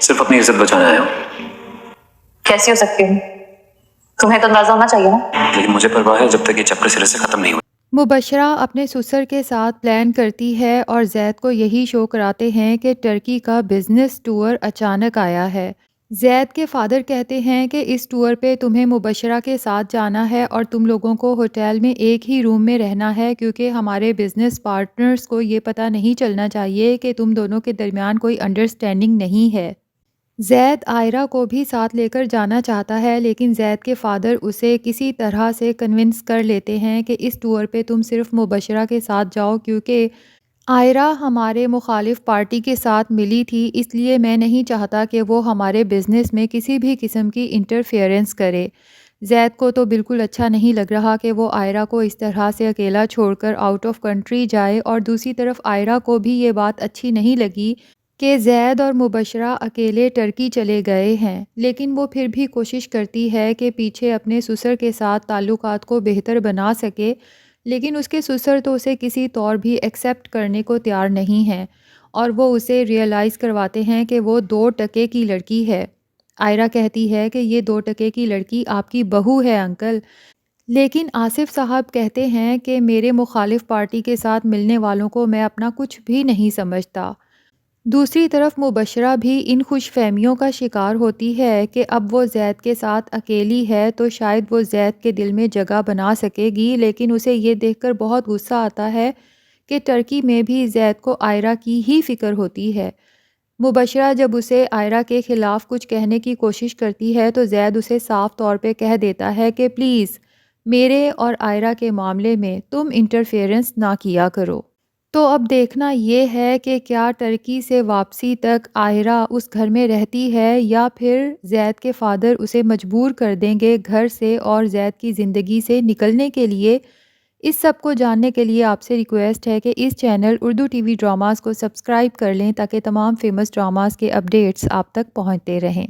सिर्फ अपनी इज्जत बचाने आया हूँ। कैसी हो सकती हूँ? तुम्हें तो अंदाजा होना चाहिए ना। लेकिन मुझे परवाह है जब तक ये चक्कर सिरे से खत्म नहीं हुआ। मुबशरा अपने ससुर के साथ प्लान करती है और जैद को यही शो कराते हैं कि टर्की का बिजनेस टूर अचानक आया है। जैद के फादर कहते हैं कि इस टूर पे तुम्हें मुबशरा के साथ जाना है और तुम लोगों को होटल में एक ही रूम में रहना है, क्योंकि हमारे बिजनेस पार्टनर्स को ये पता नहीं चलना चाहिए कि तुम दोनों के दरमियान कोई अंडरस्टैंडिंग नहीं है। ज़ैद आयरा को भी साथ लेकर जाना चाहता है, लेकिन ज़ैद के फादर उसे किसी तरह से कन्विंस कर लेते हैं कि इस टूर पे तुम सिर्फ मुबशरा के साथ जाओ, क्योंकि आयरा हमारे मुखालिफ पार्टी के साथ मिली थी, इसलिए मैं नहीं चाहता कि वो हमारे बिज़नेस में किसी भी किस्म की इंटरफेरेंस करे। ज़ैद को तो बिल्कुल अच्छा नहीं लग रहा कि वो आयरा को इस तरह से अकेला छोड़कर आउट ऑफ कंट्री जाए, और दूसरी तरफ आयरा को भी ये बात अच्छी नहीं लगी कि ज़ैद और मुबशरा अकेले टर्की चले गए हैं। लेकिन वो फिर भी कोशिश करती है कि पीछे अपने ससुर के साथ ताल्लुकात को बेहतर बना सके, लेकिन उसके ससुर तो उसे किसी तौर भी एक्सेप्ट करने को तैयार नहीं हैं, और वो उसे रियलाइज़ करवाते हैं कि वो 2 टके की लड़की है। आयरा कहती है कि ये 2 टके की लड़की आपकी बहू है अंकल, लेकिन आसिफ साहब कहते हैं कि मेरे मुखालिफ पार्टी के साथ मिलने वालों को मैं अपना कुछ भी नहीं समझता। दूसरी तरफ मुबशरा भी इन खुशफहमियों का शिकार होती है कि अब वो ज़ैद के साथ अकेली है तो शायद वो ज़ैद के दिल में जगह बना सकेगी, लेकिन उसे ये देखकर बहुत गुस्सा आता है कि टर्की में भी ज़ैद को आयरा की ही फ़िक्र होती है। मुबशरा जब उसे आयरा के ख़िलाफ़ कुछ कहने की कोशिश करती है तो ज़ैद उसे साफ तौर पे कह देता है कि प्लीज़ मेरे और आयरा के मामले में तुम इंटरफेरेंस ना किया करो। तो अब देखना ये है कि क्या टर्की से वापसी तक आयरा उस घर में रहती है, या फिर ज़ैद के फादर उसे मजबूर कर देंगे घर से और ज़ैद की ज़िंदगी से निकलने के लिए। इस सब को जानने के लिए आपसे रिक्वेस्ट है कि इस चैनल उर्दू टीवी ड्रामास को सब्सक्राइब कर लें ताकि तमाम फेमस ड्रामास के अपडेट्स आप तक पहुंचते रहें।